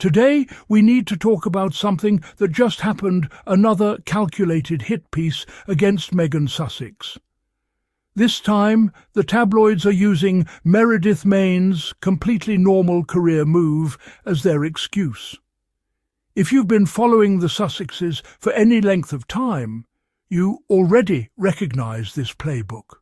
Today, we need to talk about something that just happened, another calculated hit piece against Meghan Sussex. This time, the tabloids are using Meredith Mayne's completely normal career move as their excuse. If you've been following the Sussexes for any length of time, you already recognize this playbook.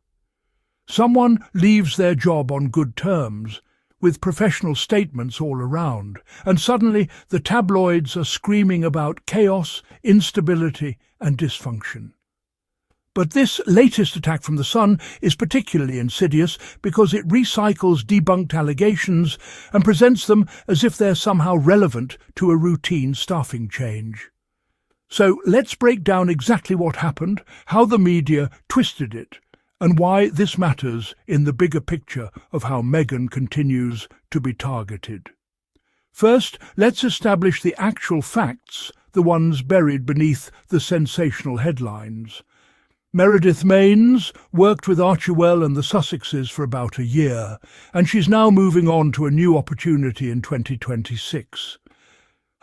Someone leaves their job on good terms, with professional statements all around, and suddenly the tabloids are screaming about chaos, instability, and dysfunction. But this latest attack from The Sun is particularly insidious because it recycles debunked allegations and presents them as if they're somehow relevant to a routine staffing change. So let's break down exactly what happened, how the media twisted it, and why this matters in the bigger picture of how Meghan continues to be targeted. First, let's establish the actual facts, the ones buried beneath the sensational headlines. Meredith Mayne's worked with Archewell and the Sussexes for about a year, and she's now moving on to a new opportunity in 2026.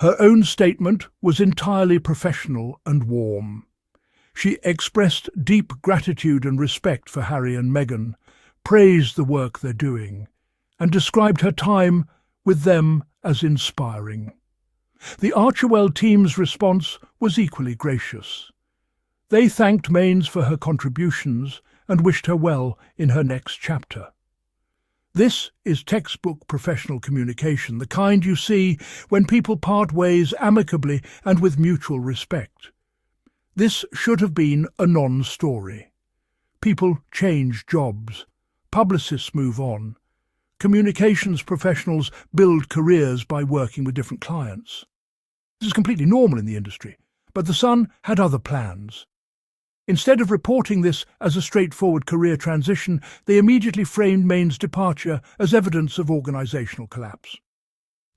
Her own statement was entirely professional and warm. She expressed deep gratitude and respect for Harry and Meghan, praised the work they're doing, and described her time with them as inspiring. The Archewell team's response was equally gracious. They thanked Maynes for her contributions and wished her well in her next chapter. This is textbook professional communication, the kind you see when people part ways amicably and with mutual respect. This should have been a non-story. People change jobs. Publicists move on. Communications professionals build careers by working with different clients. This is completely normal in the industry, but The Sun had other plans. Instead of reporting this as a straightforward career transition, they immediately framed Mayne's departure as evidence of organisational collapse.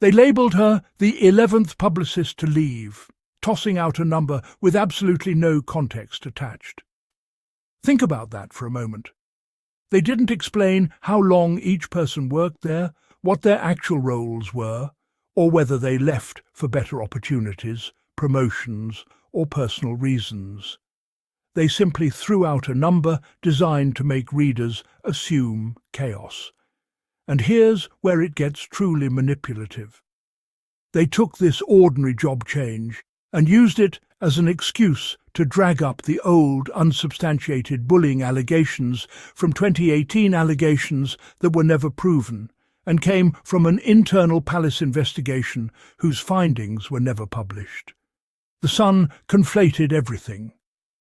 They labelled her the 11th publicist to leave, tossing out a number with absolutely no context attached. Think about that for a moment. They didn't explain how long each person worked there, what their actual roles were, or whether they left for better opportunities, promotions, or personal reasons. They simply threw out a number designed to make readers assume chaos. And here's where it gets truly manipulative. They took this ordinary job change and used it as an excuse to drag up the old, unsubstantiated bullying allegations from 2018, allegations that were never proven and came from an internal palace investigation whose findings were never published. The Sun conflated everything: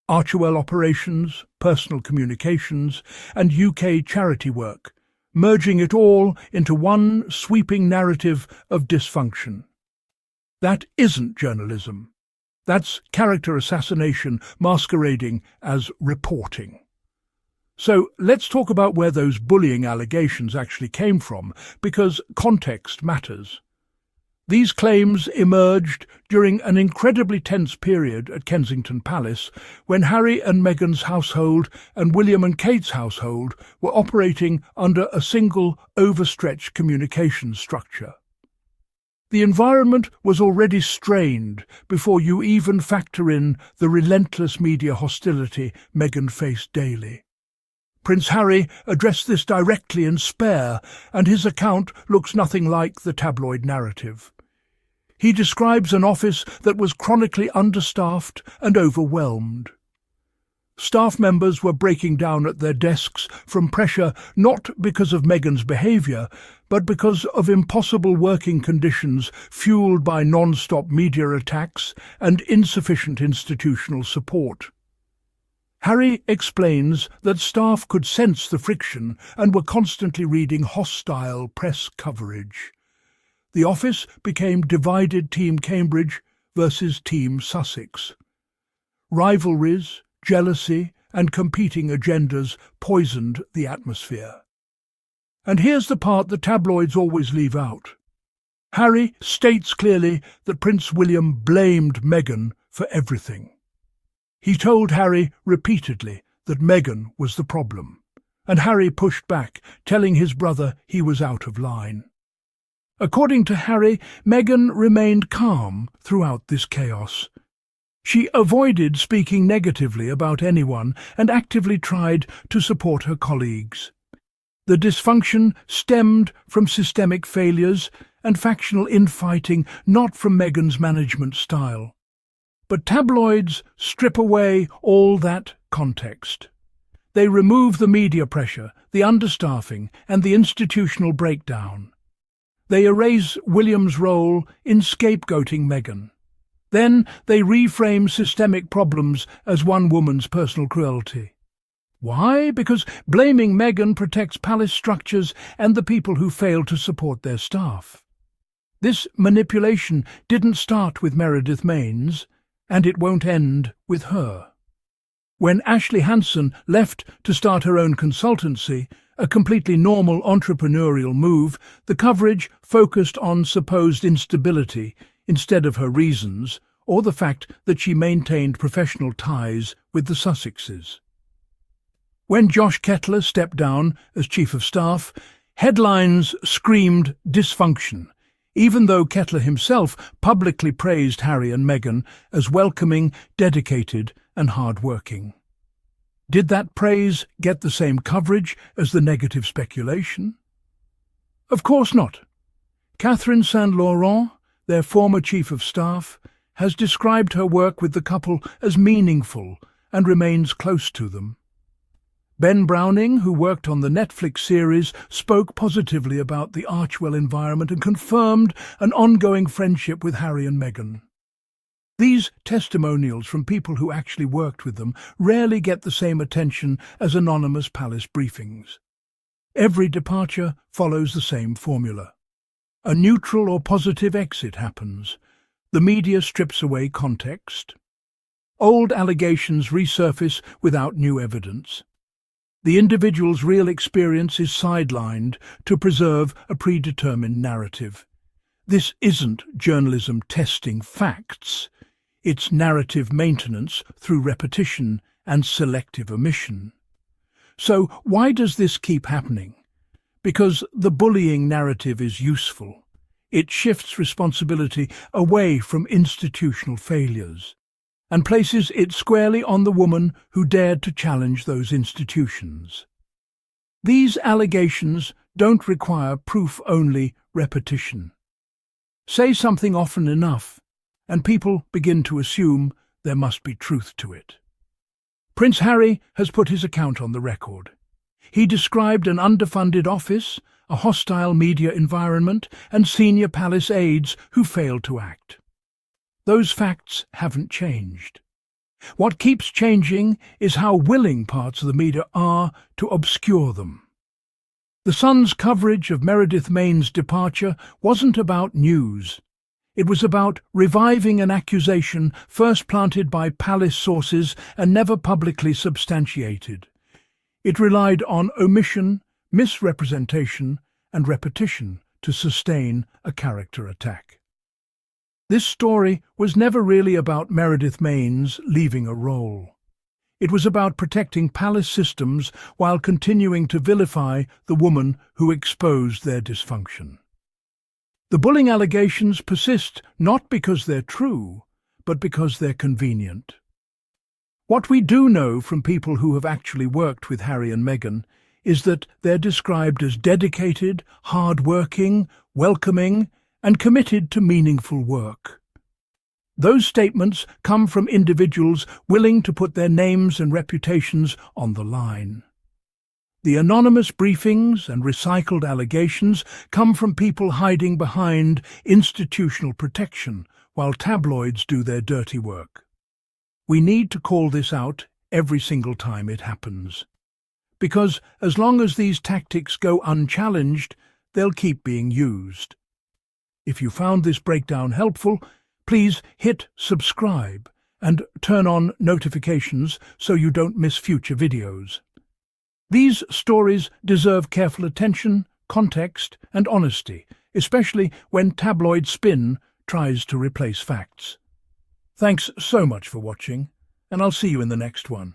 Archewell operations, personal communications, and UK charity work, merging it all into one sweeping narrative of dysfunction. That isn't journalism. That's character assassination masquerading as reporting. So let's talk about where those bullying allegations actually came from, because context matters. These claims emerged during an incredibly tense period at Kensington Palace when Harry and Meghan's household and William and Kate's household were operating under a single, overstretched communications structure. The environment was already strained before you even factor in the relentless media hostility Meghan faced daily. Prince Harry addressed this directly in Spare, and his account looks nothing like the tabloid narrative. He describes an office that was chronically understaffed and overwhelmed. Staff members were breaking down at their desks from pressure not because of Meghan's behaviour, but because of impossible working conditions fuelled by non-stop media attacks and insufficient institutional support. Harry explains that staff could sense the friction and were constantly reading hostile press coverage. The office became divided Team Cambridge versus Team Sussex. Rivalries, jealousy, and competing agendas poisoned the atmosphere. And here's the part the tabloids always leave out. Harry states clearly that Prince William blamed Meghan for everything. He told Harry repeatedly that Meghan was the problem, and Harry pushed back, telling his brother he was out of line. According to Harry, Meghan remained calm throughout this chaos. She avoided speaking negatively about anyone and actively tried to support her colleagues. The dysfunction stemmed from systemic failures and factional infighting, not from Meghan's management style. But tabloids strip away all that context. They remove the media pressure, the understaffing, and the institutional breakdown. They erase William's role in scapegoating Meghan. Then they reframe systemic problems as one woman's personal cruelty. Why? Because blaming Meghan protects palace structures and the people who fail to support their staff. This manipulation didn't start with Meredith Mains, and it won't end with her. When Ashley Hansen left to start her own consultancy, a completely normal entrepreneurial move, the coverage focused on supposed instability instead of her reasons, or the fact that she maintained professional ties with the Sussexes. When Josh Kettler stepped down as Chief of Staff, headlines screamed dysfunction, even though Kettler himself publicly praised Harry and Meghan as welcoming, dedicated and hard-working. Did that praise get the same coverage as the negative speculation? Of course not. Catherine Saint-Laurent, their former Chief of Staff, has described her work with the couple as meaningful and remains close to them. Ben Browning, who worked on the Netflix series, spoke positively about the Archwell environment and confirmed an ongoing friendship with Harry and Meghan. These testimonials from people who actually worked with them rarely get the same attention as anonymous palace briefings. Every departure follows the same formula. A neutral or positive exit happens. The media strips away context. Old allegations resurface without new evidence. The individual's real experience is sidelined to preserve a predetermined narrative. This isn't journalism testing facts. It's narrative maintenance through repetition and selective omission. So why does this keep happening? Because the bullying narrative is useful. It shifts responsibility away from institutional failures and places it squarely on the woman who dared to challenge those institutions. These allegations don't require proof-only repetition. Say something often enough, and people begin to assume there must be truth to it. Prince Harry has put his account on the record. He described an underfunded office, a hostile media environment, and senior palace aides who failed to act. Those facts haven't changed. What keeps changing is how willing parts of the media are to obscure them. The Sun's coverage of Meredith Mains' departure wasn't about news. It was about reviving an accusation first planted by palace sources and never publicly substantiated. It relied on omission, misrepresentation, and repetition to sustain a character attack. This story was never really about Meredith Mains leaving a role. It was about protecting palace systems while continuing to vilify the woman who exposed their dysfunction. The bullying allegations persist not because they're true, but because they're convenient. What we do know from people who have actually worked with Harry and Meghan is that they're described as dedicated, hard-working, welcoming, and committed to meaningful work. Those statements come from individuals willing to put their names and reputations on the line. The anonymous briefings and recycled allegations come from people hiding behind institutional protection while tabloids do their dirty work. We need to call this out every single time it happens. Because as long as these tactics go unchallenged, they'll keep being used. If you found this breakdown helpful, please hit subscribe and turn on notifications so you don't miss future videos. These stories deserve careful attention, context, and honesty, especially when tabloid spin tries to replace facts. Thanks so much for watching, and I'll see you in the next one.